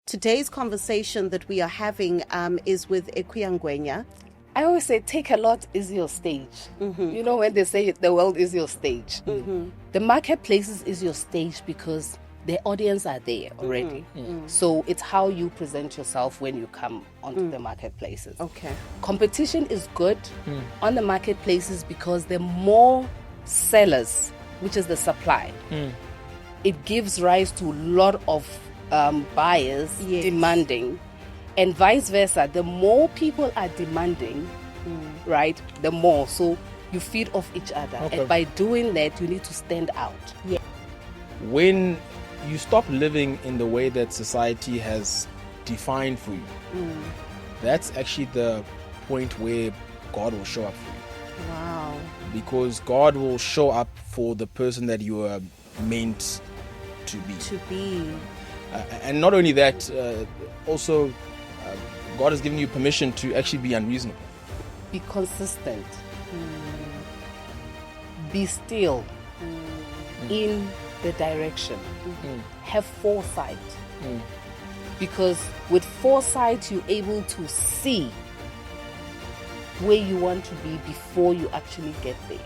Today's conversation that we are having is with Akua Ngwenya. I always say, take a lot is your stage. Mm-hmm. You know, when they say the world is your stage, Mm-hmm. the marketplaces is your stage because the audience are there already. Mm-hmm. So it's how you present yourself when you come onto the marketplaces. Okay. Competition is good on the marketplaces because the more sellers, which is the supply, it gives rise to a lot of buyers Yes. demanding, and vice versa. The more people are demanding, right, the more. So you feed off each other. Okay. And by doing that, you need to stand out. Yeah. When you stop living in the way that society has defined for you, that's actually the point where God will show up for you. Wow. Because God will show up for the person that you are meant to be. To be. And not only that, also God has given you permission to actually be unreasonable. Be consistent. Be still in the direction. Have foresight. Because with foresight, you're able to see where you want to be before you actually get there.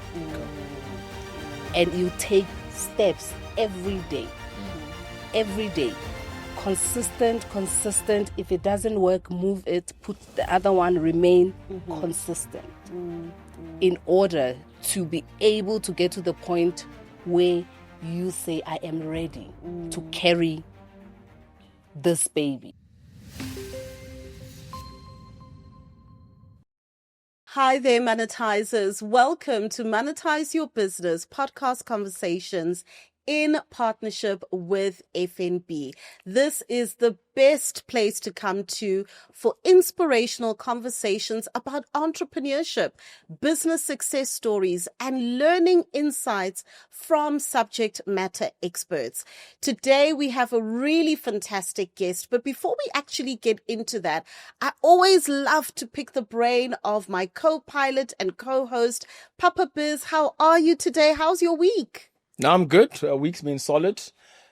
And you take steps every day. Every day. Consistent. If it doesn't work, move it, put the other one, remain consistent in order to be able to get to the point where you say, I am ready to carry this baby. Hi there, monetizers. Welcome to Monetize Your Business podcast conversations in partnership with FNB. This is the best place to come to for inspirational conversations about entrepreneurship, business success stories, and learning insights from subject matter experts. Today, we have a really fantastic guest, but before we actually get into that, I always love to pick the brain of my co-pilot and co-host, Papa Biz. How are you today? How's your week? Now I'm good. A week's been solid.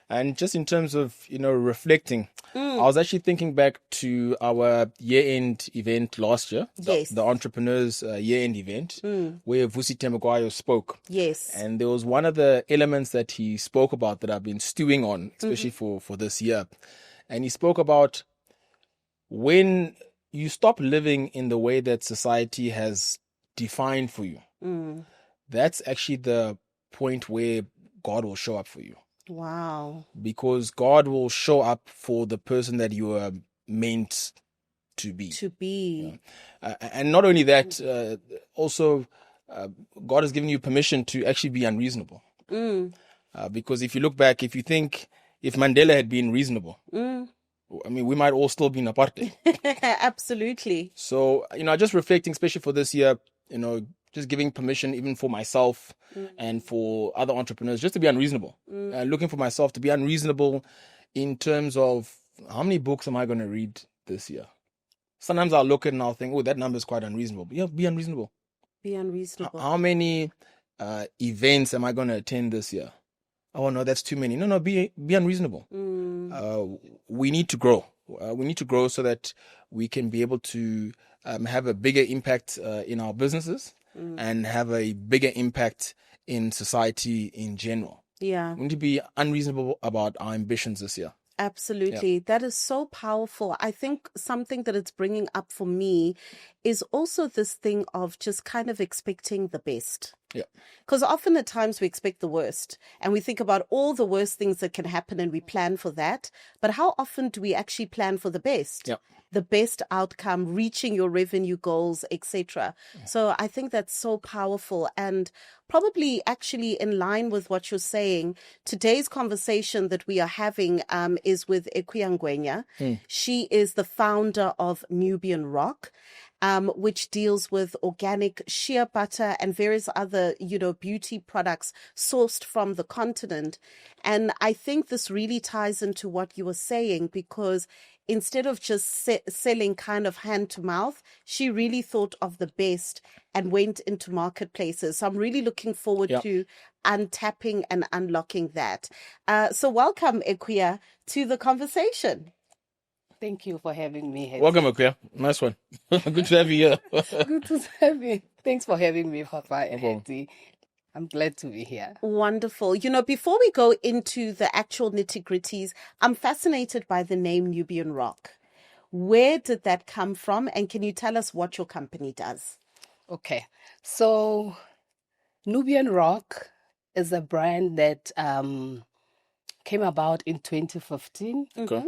And just in terms of, reflecting, I was actually thinking back to our year-end event last year, Yes. the Entrepreneurs year-end event, where Vusi Temagwayo spoke. Yes. And there was one of the elements that he spoke about that I've been stewing on, especially for this year. And he spoke about when you stop living in the way that society has defined for you, that's actually the point where God will show up for you. Wow. Because God will show up for the person that you are meant to be. To be. And not only that, also God has given you permission to actually be unreasonable. Because if you look back, if you think if Mandela had been reasonable, I mean, we might all still be in apartheid. Absolutely. So, just reflecting, especially for this year, just giving permission even for myself and for other entrepreneurs just to be unreasonable. Looking for myself to be unreasonable in terms of how many books am I going to read this year? Sometimes I'll look at it and I'll think, oh, that number is quite unreasonable. But yeah, be unreasonable. Be unreasonable. How many events am I going to attend this year? Oh, no, that's too many. No, be unreasonable. We need to grow. We need to grow so that we can be able to have a bigger impact in our businesses and have a bigger impact in society in general. Yeah. We need to be unreasonable about our ambitions this year. Absolutely. Yeah. That is so powerful. I think something that it's bringing up for me is also this thing of just kind of expecting the best. Yeah. Because often at times we expect the worst and we think about all the worst things that can happen and we plan for that. But how often do we actually plan for the best? Yeah. The best outcome, reaching your revenue goals, etc. So I think that's so powerful and probably actually in line with what you're saying. Today's conversation that we are having is with Akua Ngwenya. She is the founder of Nubian Rock. Which deals with organic shea butter and various other, beauty products sourced from the continent. And I think this really ties into what you were saying, because instead of just selling kind of hand to mouth, she really thought of the best and went into marketplaces. So I'm really looking forward to untapping and unlocking that. So welcome, Akua, to the conversation. Thank you for having me, Hetty. Welcome, Akua. Nice one. Good to have you here. Good to have you. Thanks for having me, Papa and problem. Hetty. I'm glad to be here. Wonderful. Before we go into the actual nitty-gritties, I'm fascinated by the name Nubian Rock. Where did that come from? And can you tell us what your company does? Okay. So Nubian Rock is a brand that came about in 2015. Okay.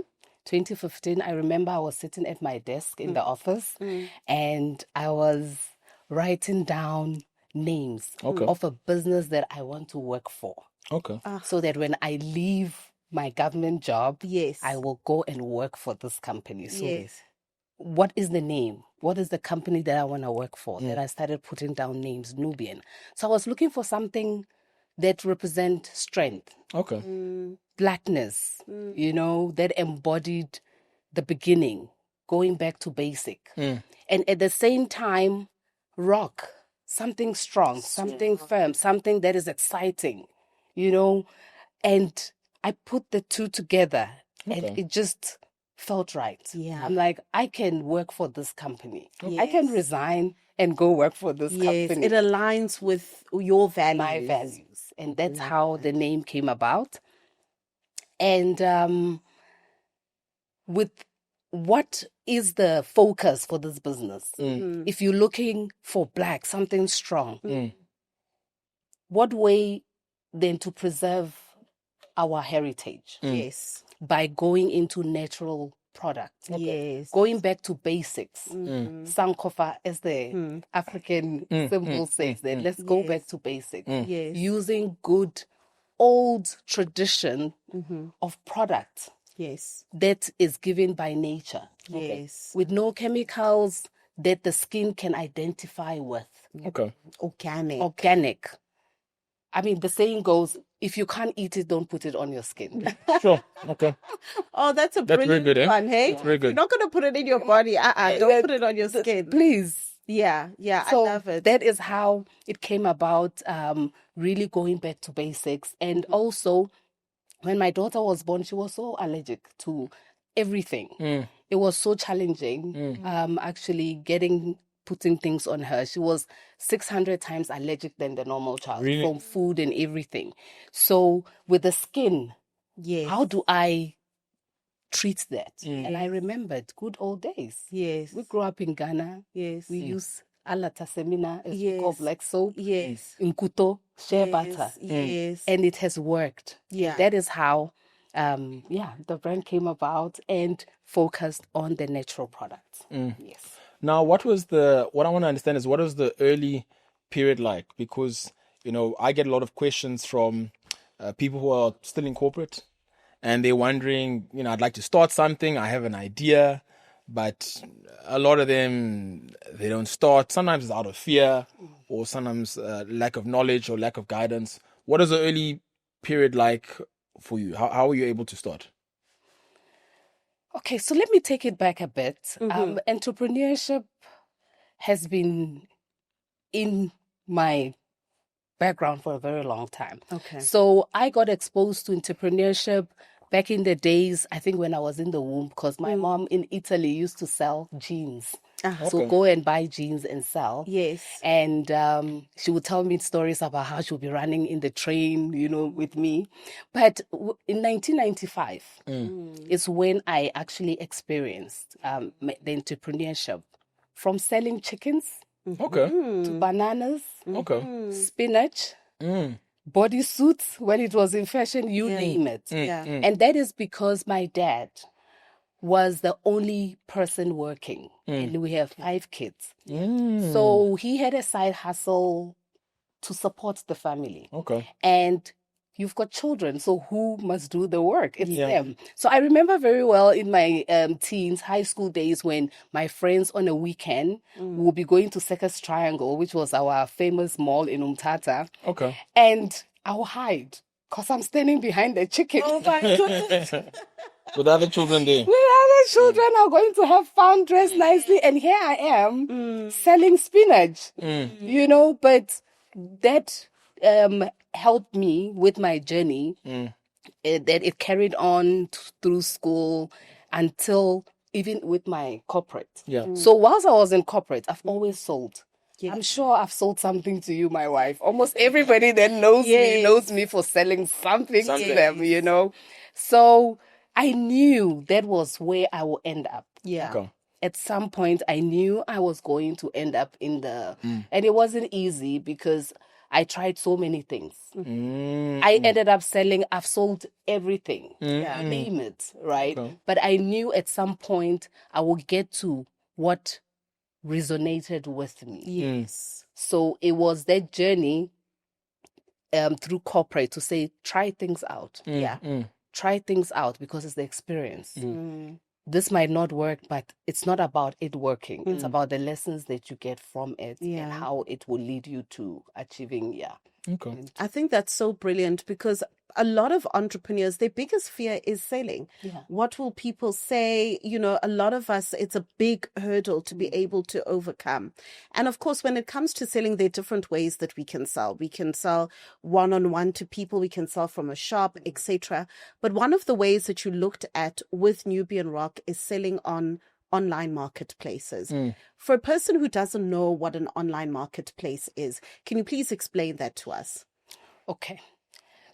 2015, I remember I was sitting at my desk in the office and I was writing down names of a business that I want to work for. Okay. So that when I leave my government job, Yes. I will go and work for this company. So Yes. what is the name? What is the company that I want to work for? That I started putting down names, Nubian. So I was looking for something that represent strength, Okay. blackness, that embodied the beginning, going back to basic. And at the same time, rock, something strong, something firm, something that is exciting, and I put the two together and it just felt right. Yeah. I'm like, I can work for this company. I can resign and go work for this Yes, company. it aligns with your values. My values. And that's how the name came about. And with what is the focus for this business? If you're looking for black, something strong, what way then to preserve our heritage? Yes. By going into natural products. Yes. Going back to basics. Sankofa, as the African symbol says, that let's go back to basics. Yes. Using good old tradition of product Yes. that is given by nature. Yes. With no chemicals that the skin can identify with. Okay. Organic. I mean, the saying goes, if you can't eat it, don't put it on your skin. Sure. Okay. Oh, that's Very brilliant good, eh? one, hey? That's very good. You're not going to put it in your body. Don't put it on your skin. Please. Yeah, So I love it. that is how it came about, really going back to basics. And also, when my daughter was born, she was so allergic to everything. It was so challenging, actually putting things on her. She was 600 times allergic than the normal child from food and everything. So with the skin, how do I treat that? And I remembered good old days. Yes. We grew up in Ghana. Yes. We use alata semina, as we Yes. call black soap. Yes. Nkuto, shea butter. Yes. And it has worked. Yeah. And that is how the brand came about and focused on the natural products. Yes. Now, what I want to understand is what was the early period like? Because, I get a lot of questions from people who are still in corporate and they're wondering, I'd like to start something. I have an idea, but a lot of them, they don't start. Sometimes it's out of fear or sometimes lack of knowledge or lack of guidance. What is the early period like for you? How were you able to start? Okay, so let me take it back a bit. Entrepreneurship has been in my background for a very long time. Okay. So I got exposed to entrepreneurship back in the days, I think when I was in the womb, because my mom in Italy used to sell jeans. So go and buy jeans and sell. Yes. And she would tell me stories about how she would be running in the train, with me. But in 1995 is when I actually experienced the entrepreneurship, from selling chickens to bananas, spinach, bodysuits when it was in fashion, you name it. And that is because my dad was the only person working and we have 5 kids. So he had a side hustle to support the family. And you've got children, so who must do the work? It's them. So I remember very well in my teens, high school days, when my friends on a weekend would be going to Circus Triangle, which was our famous mall in Umtata. And I'll hide because I'm standing behind the chicken. Oh my goodness. With other children there. With other children are going to have fun, dress nicely, and here I am selling spinach. But that helped me with my journey. That it carried on through school until even with my corporate. Yeah. So whilst I was in corporate, I've always sold. Yes. I'm sure I've sold something to you, my wife. Almost everybody that knows me knows me for selling something to them, you know. So I knew that was where I will end up. Yeah. Okay. At some point, I knew I was going to end up in the... And it wasn't easy because I tried so many things. I ended up selling... I've sold everything. Name it, right? Okay. But I knew at some point I would get to what resonated with me. Yes. So it was that journey through corporate to say, try things out. Try things out because it's the experience. This might not work, but it's not about it working. It's about the lessons that you get from it and how it will lead you to achieving, Okay. I think that's so brilliant because a lot of entrepreneurs, their biggest fear is selling. What will people say? You know, a lot of us, it's a big hurdle to be able to overcome. And of course, when it comes to selling, there are different ways that we can sell. We can sell one-on-one to people. We can sell from a shop, etc. But one of the ways that you looked at with Nubian Rock is selling on online marketplaces. For a person who doesn't know what an online marketplace is, can you please explain that to us? Okay.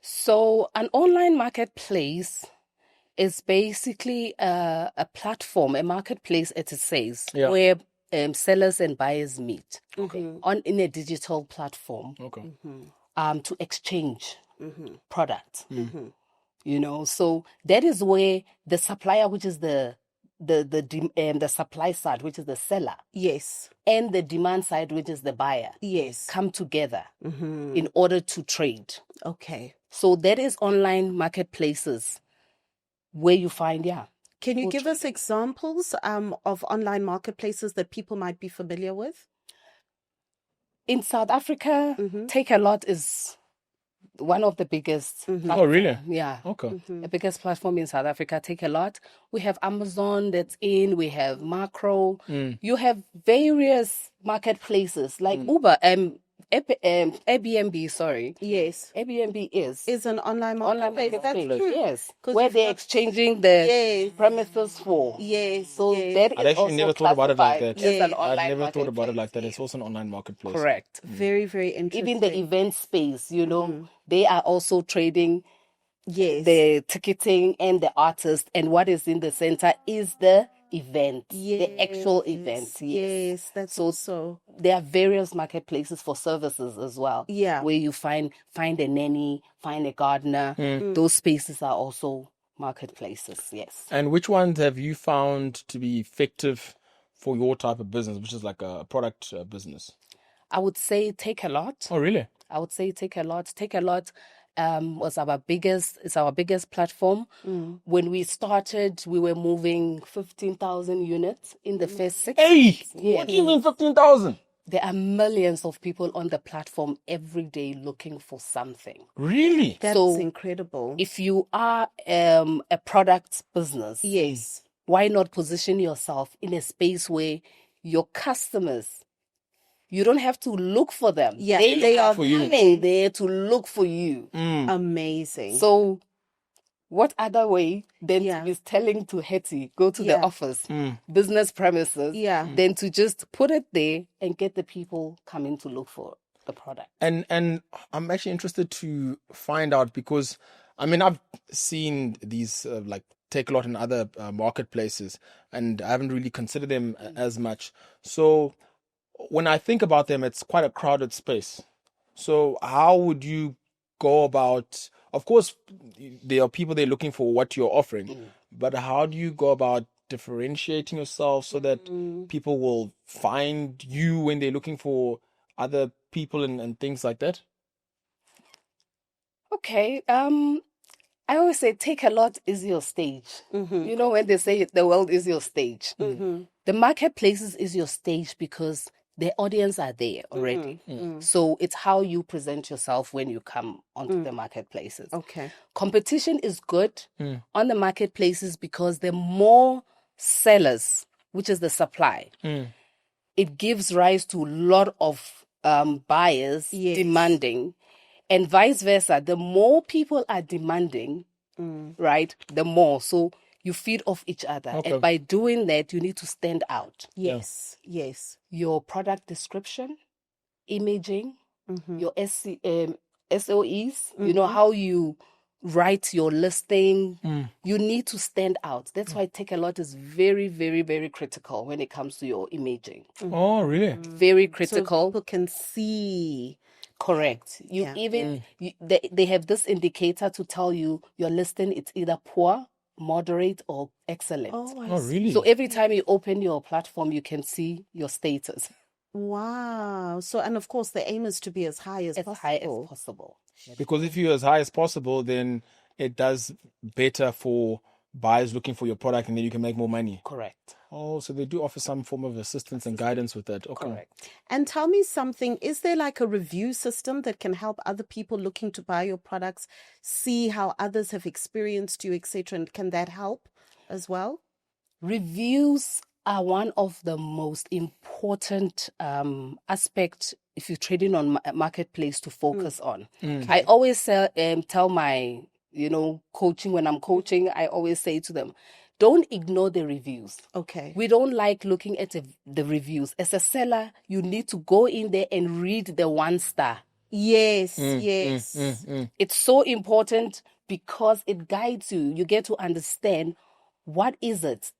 So an online marketplace is basically a platform, a marketplace, as it says, where sellers and buyers meet in a digital platform to exchange products. You know, so that is where the supplier, which is the supply side, which is the seller, Yes. and the demand side, which is the buyer, Yes. come together in order to trade. Okay. So that is online marketplaces where you find, Can you give us examples of online marketplaces that people might be familiar with? In South Africa, Take a Lot is one of the biggest. Oh, really? Yeah. Okay. The biggest platform in South Africa, Take a Lot. We have Amazon that's in, we have Macro. You have various marketplaces like Uber, Airbnb, sorry. Yes. Airbnb is an online marketplace. That's true. Yes. Where they're exchanging the premises for. Yes. So that I'd is actually also never thought about it like that. as an online I'd never thought about it marketplace. like that. It's also an online marketplace. Correct. Very, very interesting. Even the event space, you know, they are also trading yes. the ticketing and the artist, and what is in the center is the event, the actual event. Yes, that's so. There are various marketplaces for services as well. Yeah. Where you find a nanny, find a gardener. Those spaces are also marketplaces, yes. And which ones have you found to be effective for your type of business, which is like a product business? I would say Take a Lot. Oh, really? I would say Take a Lot. Take a Lot was our biggest platform. When we started, we were moving 15,000 units in the first 6 months. Hey! Yes. What do you mean 15,000? There are millions of people on the platform every day looking for something. Really? That's incredible. If you are a product business, yes, why not position yourself in a space where your customers, you don't have to look for them. Yeah, they are for you. coming there to look for you. Amazing. So what other way than to be telling to Hetty, go to the office, business premises, than to just put it there and get the people coming to look for the product. And I'm actually interested to find out because, I mean, I've seen these like Take a Lot in other marketplaces, and I haven't really considered them as much. So when I think about them, it's quite a crowded space. So how would you go about, of course, there are people there looking for what you're offering, but how do you go about differentiating yourself so that people will find you when they're looking for other people and things like that? Okay. I always say Take a Lot is your stage. You know, when they say the world is your stage, the marketplaces is your stage because the audience are there already. So it's how you present yourself when you come onto the marketplaces. Okay. Competition is good on the marketplaces because the more sellers, which is the supply, it gives rise to a lot of buyers demanding, and vice versa. The more people are demanding, right, the more. So You feed off each other. Okay. And by doing that, you need to stand out. Yes. Yes. Your product description, imaging, Mm-hmm. your SOEs, you know, how you write your listing. You need to stand out. That's why Take a Lot is very, very, very critical when it comes to your imaging. Oh, really? Very So critical. people can see. Correct. You Yeah. even they have this indicator to tell you your listing it's either poor, moderate, or excellent. Oh, I Oh, see. really? So every time you open your platform, you can see your status Wow. So, and of course, the aim is to be as high as as possible. high as possible. Because if you're as high as possible, then it does better for buyers looking for your product, and then you can make more money. Correct. Oh, so they do offer some form of assistance and guidance with that. Okay. Correct. And tell me something, is there like a review system that can help other people looking to buy your products see how others have experienced you, etc.? And can that help as well? Reviews are one of the most important aspects if you're trading on a marketplace to focus on. I always tell my, coaching, when I'm coaching, I always say to them, don't ignore the reviews. Okay. We don't like looking at the reviews. As a seller, you need to go in there and read the 1-star. Yes, yes. It's so important because it guides you. You get to understand what is it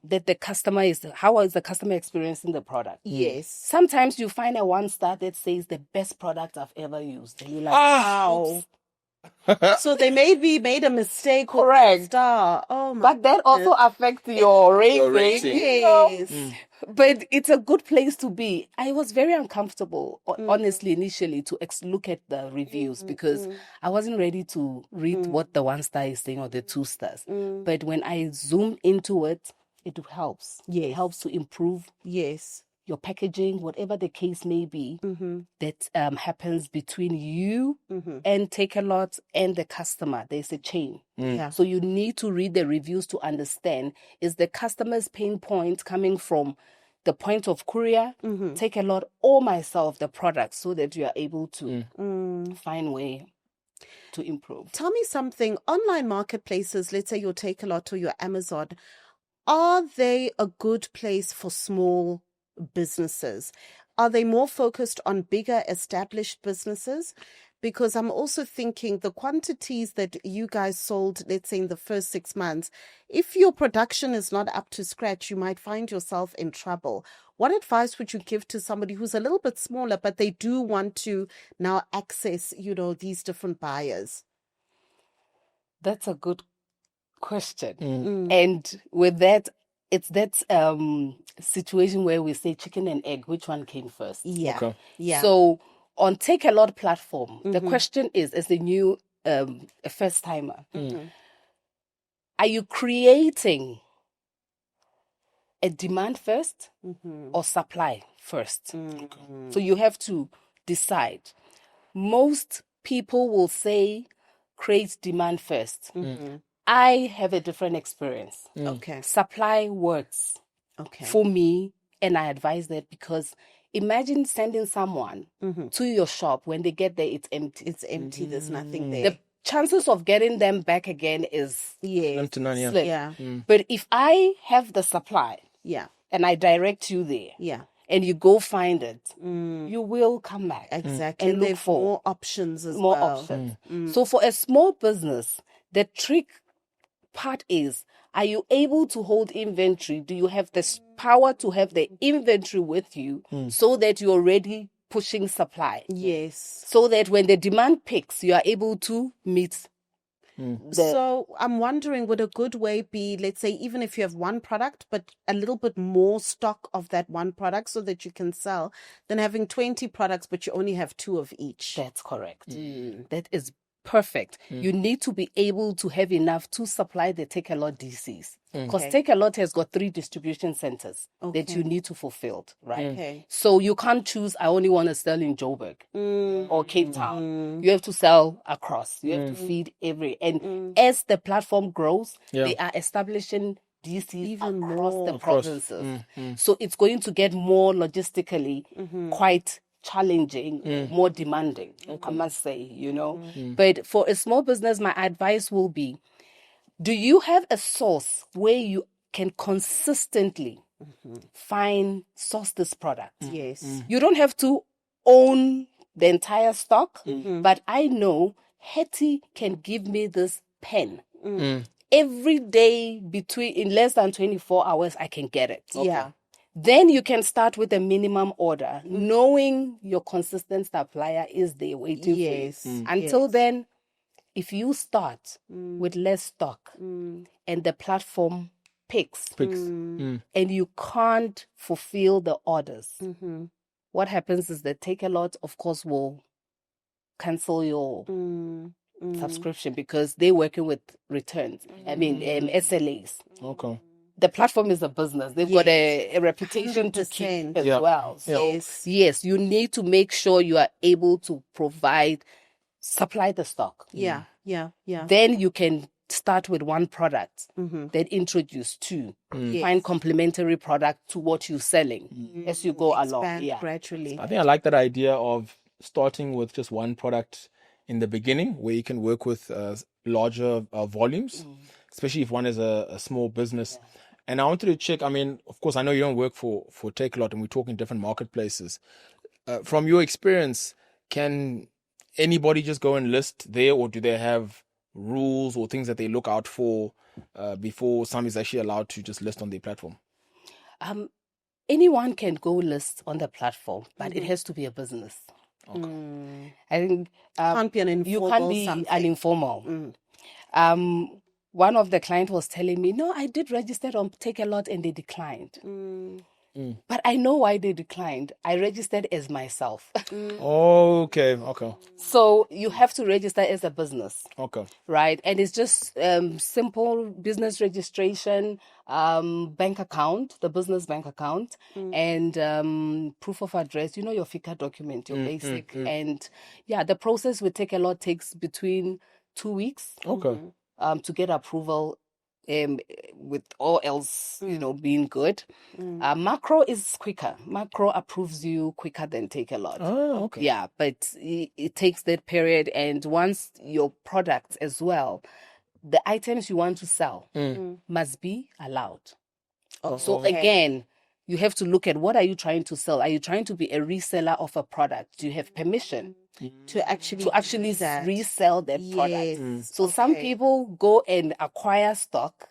that the customer is, how is the customer experiencing the product? Yes. Sometimes you find a 1-star that says the best product I've ever used. And you're like, Wow. So they maybe made a mistake. Correct. With star. Oh my. but that also affects your rating. rating. Yes. But it's a good place to be. I was very uncomfortable, honestly, initially to look at the reviews because I wasn't ready to read what the 1-star is saying or the 2 stars. But when I zoom into it, it helps. Yes. It helps to improve Yes. your packaging, whatever the case may be, that happens between you and Take a Lot and the customer. There's a chain. Yeah. So you need to read the reviews to understand, is the customer's pain point coming from the point of courier, Take a Lot, or myself, the product, so that you are able to find way to improve. Tell me something. Online marketplaces, let's say your Take a Lot or your Amazon, are they a good place for small businesses? Are they more focused on bigger established businesses? Because I'm also thinking the quantities that you guys sold, let's say in the first 6 months, if your production is not up to scratch, you might find yourself in trouble. What advice would you give to somebody who's a little bit smaller, but they do want to now access, these different buyers? That's a good question. And with that, it's that situation where we say chicken and egg, which one came first? Yeah. Okay. Yeah. So on Take a Lot platform, the question is, as a new a first timer, are you creating a demand first or supply first? So you have to decide. Most people will say create demand first. I have a different experience. Okay. Supply works Okay. for me, and I advise that because imagine sending someone to your shop, when they get there, it's empty. It's empty. There's nothing there. The chances of getting them back again is Yes. To none, yeah. slim. Yeah. But if I have the supply Yeah. and I direct you there, Yeah. and you go find it, you will come back. Exactly. And look there's for more options as more well. options. So for a small business, the trick part is, are you able to hold inventory? Do you have the power to have the inventory with you so that you're already pushing supply? Yes. So that when the demand peaks, you are able to meet. So I'm wondering, would a good way be, let's say, even if you have one product, but a little bit more stock of that one product so that you can sell, than having 20 products, but you only have 2 of each? That's correct. That is perfect. You need to be able to have enough to supply the Take a Lot DCs. Because Take a Lot has got 3 distribution centers that you need to fulfill, right? Okay. So you can't choose, I only want to sell in Joburg or Cape Town. You have to sell across. You have to feed and as the platform grows, they are establishing DCs Even across more. the provinces. So it's going to get more logistically quite challenging, more demanding, I must say, But for a small business, my advice will be, Do you have a source where you can consistently source this product? Yes. You don't have to own the entire stock, but I know Hetty can give me this pen. Every day in less than 24 hours, I can get it. Yeah. Then you can start with a minimum order, knowing your consistent supplier is there waiting Yes. for you. Until Yes. then, if you start with less stock and the platform picks and you can't fulfill the orders, what happens is that Take a Lot, of course, will cancel your subscription because they're working with returns. I mean, SLAs. Okay. The platform is a business. They've got a reputation to keep 100%. as Yeah. well. So, Yes. yes, you need to make sure you are able to supply the stock. Yeah. Then you can start with one product, then introduce two. Find complementary product to what you're selling as you go along. Expand Yeah. gradually. I think I like that idea of starting with just one product in the beginning, where you can work with larger volumes, especially if one is a small business. And I wanted to check, I mean, of course, I know you don't work for Take a Lot, and we're talking different marketplaces. From your experience, can anybody just go and list there, or do they have rules or things that they look out for before somebody's actually allowed to just list on their platform? Anyone can go list on the platform, but it has to be a business. Okay. I think Can't be an you informal can't be something. an informal. One of the clients was telling me, no, I did register on Take a Lot and they declined. But I know why they declined. I registered as myself. Okay. So you have to register as a business. Okay. Right? And it's just simple business registration, bank account, the business bank account, and proof of address, your FICA document, your basic. And yeah, the process with Take a Lot takes between 2 weeks Okay. to get approval. With all else, being good. Macro is quicker. Macro approves you quicker than Take a Lot. Oh, okay. Yeah, but it takes that period. And once your products as well, the items you want to sell must be allowed. So again, you have to look at what are you trying to sell? Are you trying to be a reseller of a product? Do you have permission to actually resell that product? So some people go and acquire stock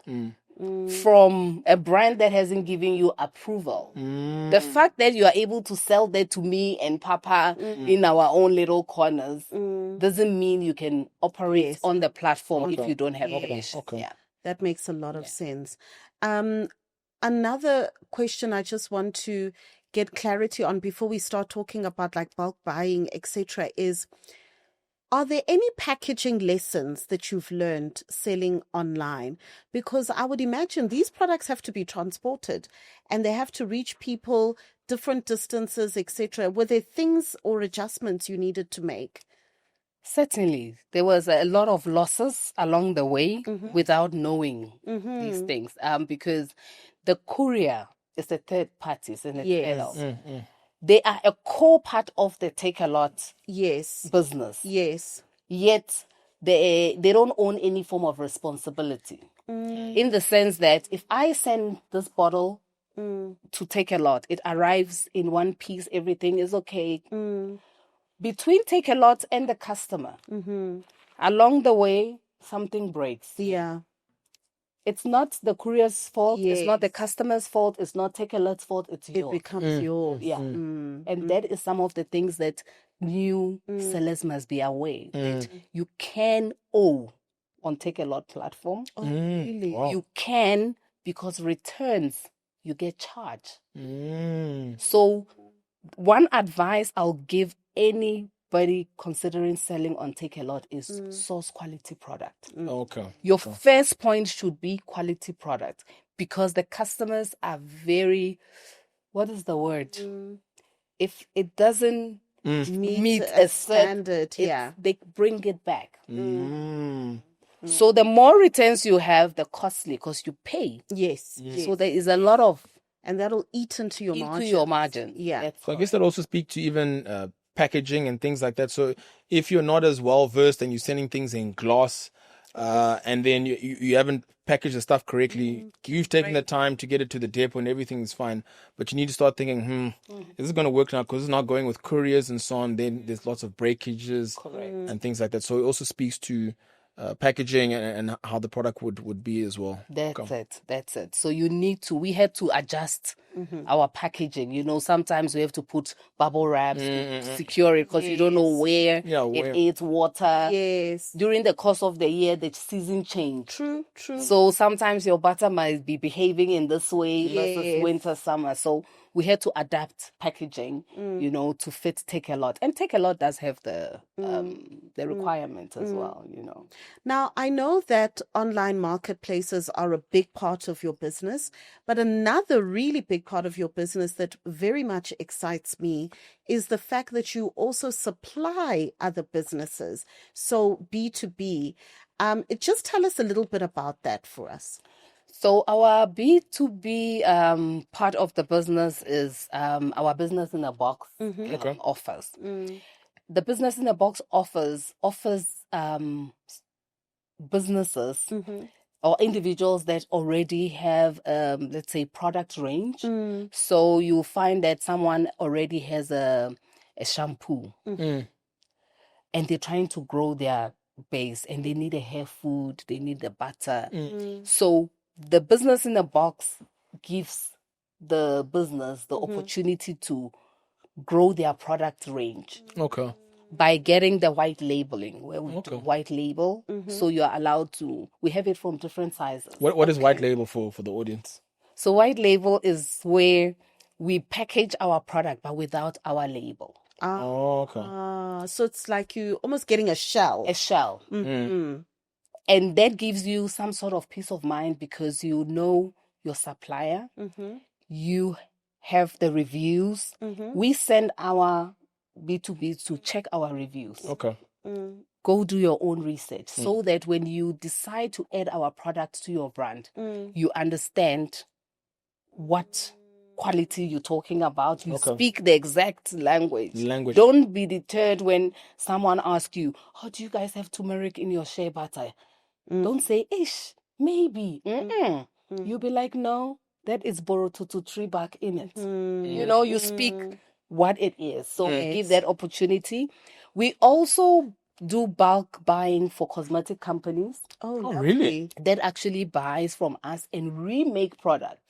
from a brand that hasn't given you approval. The fact that you are able to sell that to me and Papa in our own little corners doesn't mean you can operate on the platform if you don't have permission. Okay. Yeah. That makes a lot of sense. Another question I just want to get clarity on before we start talking about like bulk buying, etc., is, are there any packaging lessons that you've learned selling online? Because I would imagine these products have to be transported and they have to reach people different distances, etc. Were there things or adjustments you needed to make? Certainly. There was a lot of losses along the way without knowing these things, because the courier is a third party, isn't it? Yes. They are a core part of the Take a Lot business. Yes. Yet they don't own any form of responsibility. In the sense that if I send this bottle to Take a Lot, it arrives in one piece, everything is okay. Between Take a Lot and the customer, along the way, something breaks. Yeah. It's not the courier's fault. It's not the customer's fault. It's not Take a Lot's fault. It's yours. It becomes yours. Yeah. And that is some of the things that new sellers must be aware that you can owe on Take a Lot platform. Oh, really? Wow. You can, because returns, you get charged. So one advice I'll give anybody considering selling on Take a Lot is source quality product. Okay. Your first point should be quality product, because the customers are very, what is the word? If it doesn't meet a standard, they bring it back. So the more returns you have, the costly, because you pay. Yes. So there is a lot of... And that'll eat into your margin. Yeah. So I guess that also speaks to even packaging and things like that. So if you're not as well versed and you're sending things in glass, and then you haven't packaged the stuff correctly. You've taken the time to get it to the depot and everything's fine, but you need to start thinking, is this going to work now? Because it's not going with couriers and so on. Then there's lots of breakages and things like that. So it also speaks to packaging and how the product would be as well. That's it. So we had to adjust our packaging. You know, sometimes we have to put bubble wraps to secure it because you don't know where it eats water. Yes. During the course of the year, the season change. True. So sometimes your butter might be behaving in this way versus winter, summer. So we had to adapt packaging, you know, to fit Take a Lot. And Take a Lot does have the requirement as well, you know. Now, I know that online marketplaces are a big part of your business, but another really big part of your business that very much excites me is the fact that you also supply other businesses. So B2B. Just tell us a little bit about that for us. So our B2B part of the business is our business in a box offers. The business in a box offers businesses or individuals that already have, let's say, product range. So you find that someone already has a shampoo and they're trying to grow their base and they need a hair food, they need the butter. So the business in a box gives the business the opportunity to grow their product range. Okay. By getting the white labeling, where we do white label. So you're allowed to, we have it from different sizes. What is white label for the audience? So white label is where we package our product but without our label. So it's like you almost getting a shell. A shell. And that gives you some sort of peace of mind because you know your supplier. You have the reviews. We send our B2B to check our reviews. Okay. Go do your own research so that when you decide to add our product to your brand, you understand what quality you're talking about. You speak the exact language. Don't be deterred when someone asks you, oh, do you guys have turmeric in your shea butter? Don't say, ish, maybe. You'll be like, no, that is borotutu tree bark in it. You know, you speak what it is. So we give that opportunity. We also do bulk buying for cosmetic companies. Oh, really? That actually buys from us and remake products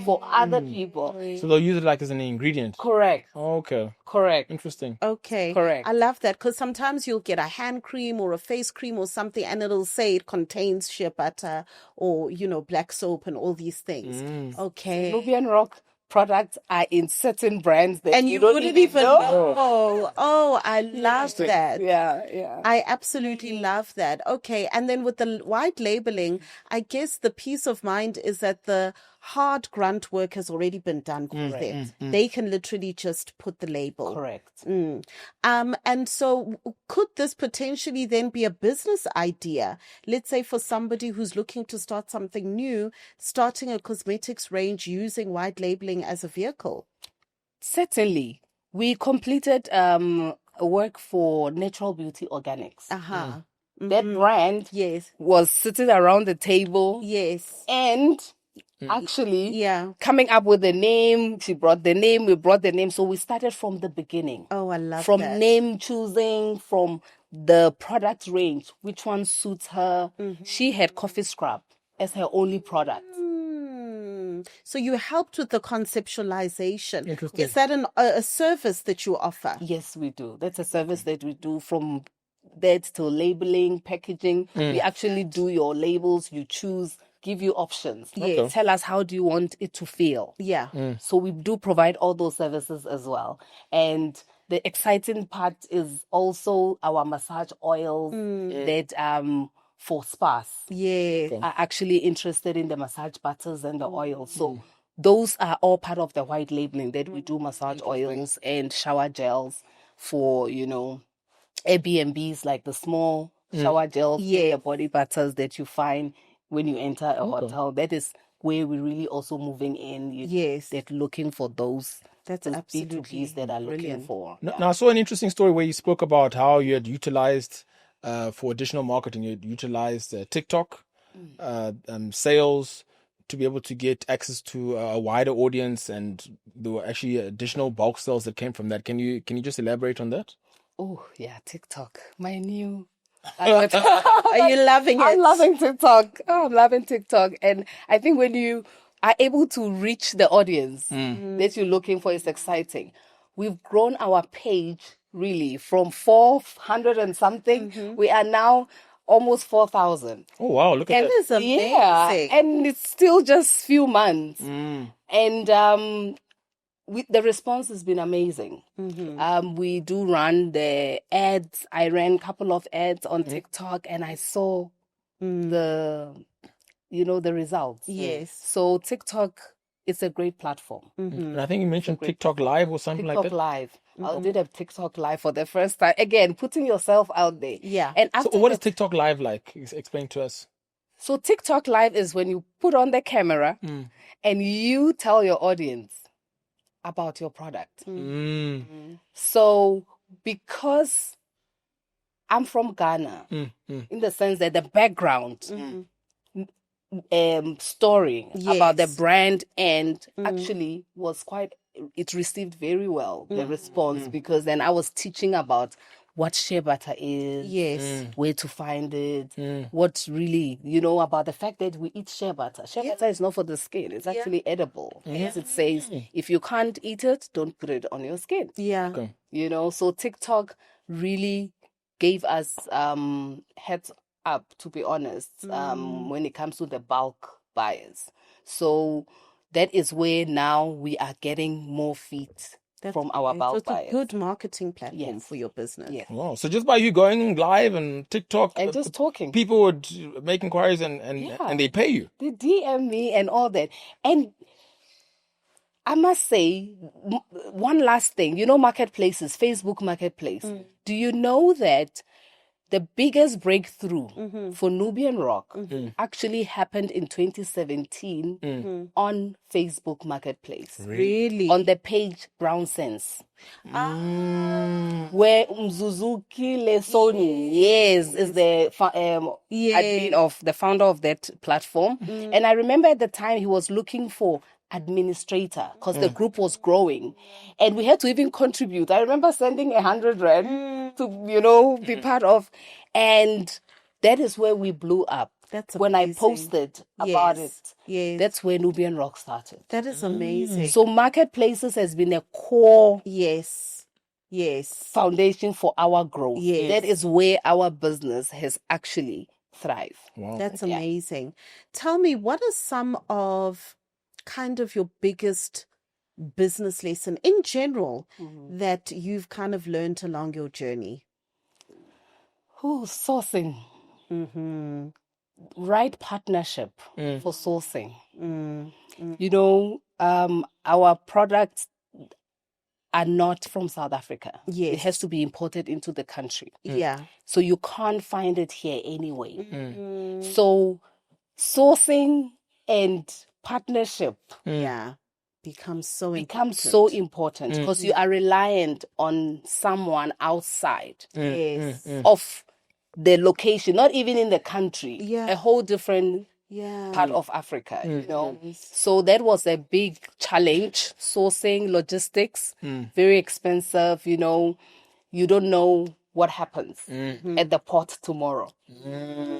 for other people. So they'll use it like as an ingredient. Correct. Okay. Correct. Interesting. Okay. Correct. I love that because sometimes you'll get a hand cream or a face cream or something and it'll say it contains shea butter or, you know, black soap and all these things. Okay. Nubian Rock products are in certain brands that and you don't wouldn't even know. Oh, I love that. Yeah. I absolutely love that. Okay. And then with the white labeling, I guess the peace of mind is that the hard grunt work has already been done for them. They can literally just put the label. Correct. And so could this potentially then be a business idea? Let's say for somebody who's looking to start something new, starting a cosmetics range using white labeling as a vehicle? Certainly. We completed work for Natural Beauty Organics. That brand was sitting around the table. And actually coming up with the name. She brought the name, we brought the name. So we started from the beginning. Oh, I love from that. Name choosing, from the product range, which one suits her. She had coffee scrub as her only product. So you helped with the conceptualization. Interesting. Is that a service that you offer? Yes, we do. That's a service that we do, from that to labeling, packaging. We actually do your labels. You choose, give you options. Tell us how do you want it to feel. So we do provide all those services as well. And the exciting part is also our massage oils that for spas are actually interested in the massage butters and the oils. So those are all part of the white labeling that we do, massage oils and shower gels for, you know, Airbnbs, like the small shower gels, the body butters that you find when you enter a hotel. That is where we're really also moving in. That looking for those. That's absolutely B2Bs that are looking brilliant. for. Now, I saw an interesting story where you spoke about how you had utilized for additional marketing. You utilized TikTok, sales, to be able to get access to a wider audience, and there were actually additional bulk sales that came from that. Can you just elaborate on that? Oh, yeah, TikTok. My new. Are you loving it? I'm loving TikTok. Oh, I'm loving TikTok. And I think when you are able to reach the audience that you're looking for, is exciting. We've grown our page really from 400 and something. We are now almost 4,000. Oh, wow. Look at That is amazing. Yeah, and it's still just few months. And the response has been amazing. We do run the ads. I ran a couple of ads on TikTok, and I saw the results. Yes. So TikTok is a great platform. And I think you mentioned TikTok Live or something like TikTok that. Live. I did a TikTok Live for the first time. Again, putting yourself out there. Yeah. And So after what is TikTok Live like? Explain to us. So TikTok Live is when you put on the camera and you tell your audience about your product. So because I'm from Ghana, in the sense that the background story about the brand and actually was it received very well, the response, because then I was teaching about what shea butter is, Yes. where to find it, what really, about the fact that we eat shea butter. Shea butter is not for the skin. It's actually edible. As it says, if you can't eat it, don't put it on your skin. Yeah. Okay. So TikTok really gave us heads up, to be honest, when it comes to the bulk buyers. So that is where now we are getting more feet from our bulk It's buyers. a good marketing platform Yes. for your business. Yes. Wow. So just by you going live and TikTok, And just talking. people would make inquiries and they pay you. They DM me and all that. And I must say, one last thing, marketplaces, Facebook Marketplace. Do you know that the biggest breakthrough for Nubian Rock actually happened in 2017 on Facebook Marketplace? Really? On the page Brown Sense. Where Mzuzuki Lesoni, is the admin of the founder of that platform. And I remember at the time he was looking for administrator because the group was growing, and we had to even contribute. I remember sending 100 rand to be part of, and that is where we blew up. That's when I amazing. posted about it. Yes. That's where Nubian Rock started. That is amazing. So marketplaces has been a core Yes. foundation for our growth. Yes. That is where our business has actually thrived. Wow. That's amazing. Tell me, what are some of kind of your biggest business lesson in general that you've kind of learned along your journey? Sourcing. Right partnership for sourcing. Our products are not from South Africa. Yes. It has to be imported into the country. Yeah. So you can't find it here anyway. So sourcing and partnership becomes so important because you are reliant on someone outside of the location, not even in the country, a whole different part of Africa, So that was a big challenge, sourcing, logistics, very expensive, you don't know what happens at the port tomorrow.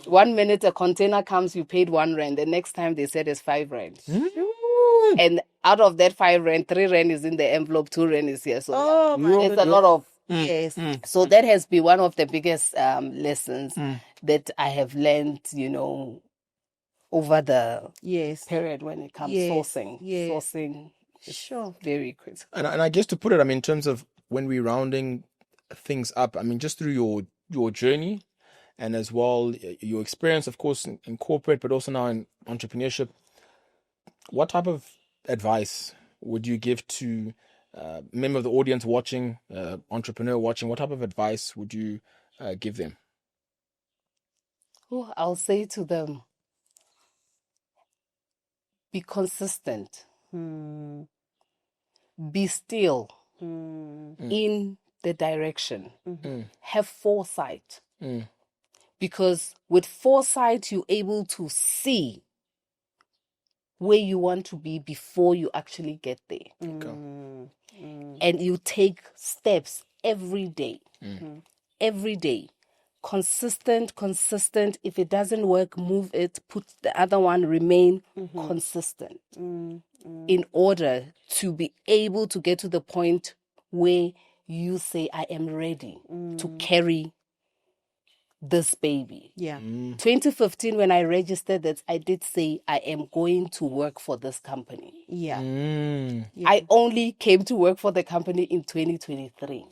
1 minute a container comes, you paid 1 rand. The next time they said it's 5 rand. And out of that 5 rand, 3 rand is in the envelope, 2 rand is here. So it's a lot of... So that has been one of the biggest lessons that I have learned, over the period when it comes sourcing. Sourcing is very critical. And I guess to put it, in terms of when we're rounding things up, just through your journey and as well your experience, of course, in corporate, but also now in entrepreneurship, what type of advice would you give to a member of the audience watching, entrepreneur watching? What type of advice would you give them? I'll say to them, be consistent. Be still in the direction. Have foresight Because with foresight, you're able to see where you want to be before you actually get there. And you take steps every day. Every day. Consistent. If it doesn't work, move it, put the other one, remain consistent. In order to be able to get to the point where you say, I am ready to carry this baby. Yeah. 2015, when I registered that, I did say I am going to work for this company. Yeah. I only came to work for the company in 2023.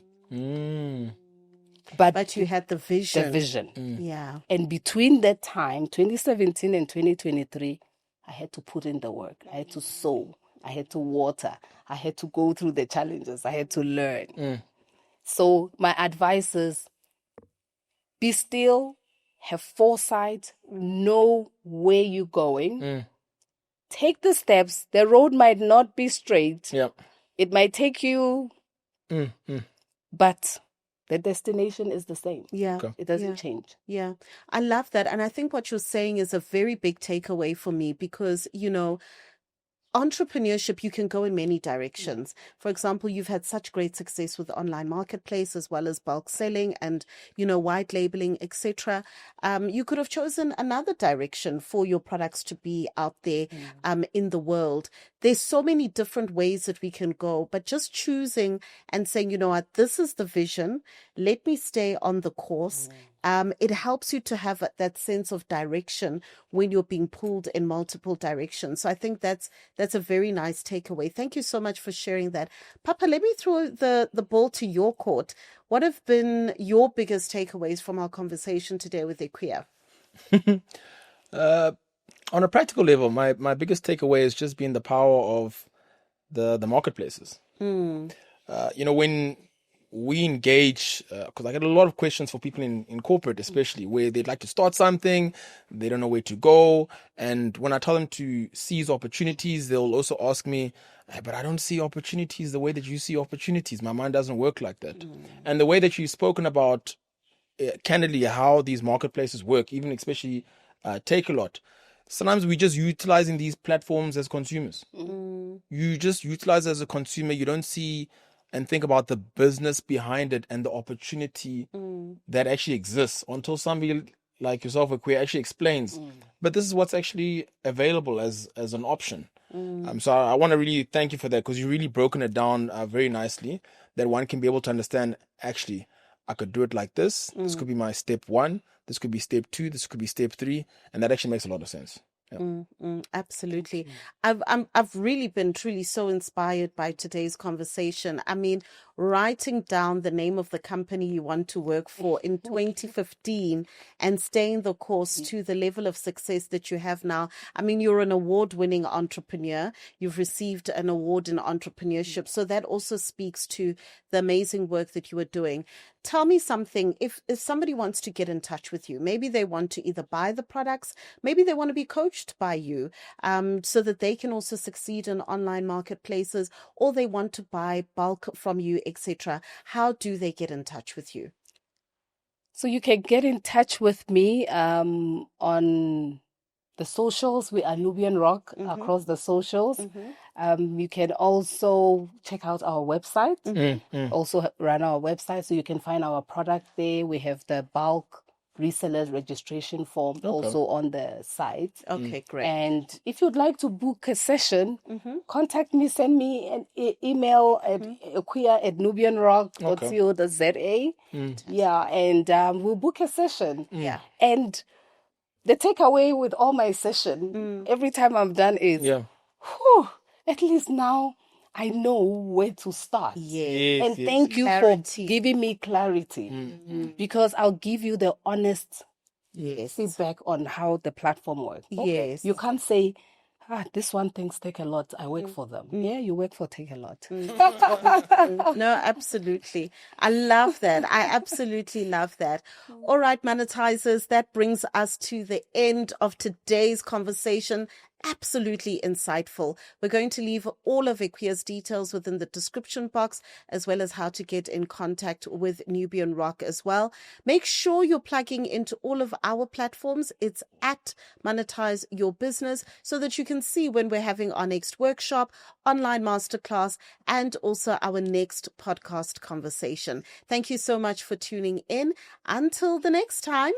But you had the vision. The vision. Yeah. And between that time, 2017 and 2023, I had to put in the work. I had to sow. I had to water. I had to go through the challenges. I had to learn. So my advice is, be still, have foresight, know where you're going. Take the steps. The road might not be straight. Yep. It might take you, but the destination is the same. Yeah. It doesn't change. Yeah. I love that. And I think what you're saying is a very big takeaway for me because, entrepreneurship, you can go in many directions. For example, you've had such great success with online marketplace as well as bulk selling and, white labeling, etc. You could have chosen another direction for your products to be out there in the world. There's so many different ways that we can go, but just choosing and saying, you know what, this is the vision. Let me stay on the course. It helps you to have that sense of direction when you're being pulled in multiple directions. So I think that's a very nice takeaway. Thank you so much for sharing that. Papa, let me throw the ball to your court. What have been your biggest takeaways from our conversation today with Akua? On a practical level, my biggest takeaway has just been the power of the marketplaces. When we engage, because I get a lot of questions for people in corporate, especially where they'd like to start something, they don't know where to go. And when I tell them to seize opportunities, they'll also ask me, but I don't see opportunities the way that you see opportunities. My mind doesn't work like that. And the way that you've spoken about, candidly, how these marketplaces work, even especially Take a Lot. Sometimes we're just utilizing these platforms as consumers. You just utilize as a consumer. You don't see and think about the business behind it and the opportunity that actually exists until somebody like yourself, Akua, actually explains. But this is what's actually available as an option. So I want to really thank you for that, because you've really broken it down very nicely, that one can be able to understand, actually, I could do it like this. This could be my step 1. This could be step 2. This could be step 3. And that actually makes a lot of sense. Yeah. Absolutely. I've really been truly so inspired by today's conversation. I mean, writing down the name of the company you want to work for in 2015 and staying the course to the level of success that you have now. I mean, you're an award-winning entrepreneur. You've received an award in entrepreneurship. So that also speaks to the amazing work that you are doing. Tell me something. If somebody wants to get in touch with you, maybe they want to either buy the products, maybe they want to be coached by you so that they can also succeed in online marketplaces, or they want to buy bulk from you, etc. How do they get in touch with you? So you can get in touch with me on the socials. We are Nubian Rock across the socials. You can also check out our website. Also run our website, so you can find our product there. We have the bulk resellers registration form also on the site. Okay, great. And if you'd like to book a session, contact me, send me an email at akua@nubianrock.co.za. Yeah, and we'll book a session. Yeah. And the takeaway with all my session, every time I'm done is, at least now I know where to start. Yes. And thank you for giving me clarity, because I'll give you the honest feedback on how the platform works. Yes. You can't say, this one thinks Take a Lot, I work for them. Yeah, you work for Take a Lot. No, absolutely. I love that. I absolutely love that. All right, monetizers, that brings us to the end of today's conversation absolutely insightful. We're going to leave all of Akua's details within the description box, as well as how to get in contact with Nubian Rock as well. Make sure you're plugging into all of our platforms. It's at Monetize Your Business, so that you can see when we're having our next workshop, online masterclass, and also our next podcast conversation. Thank you so much for tuning in. Until the next time.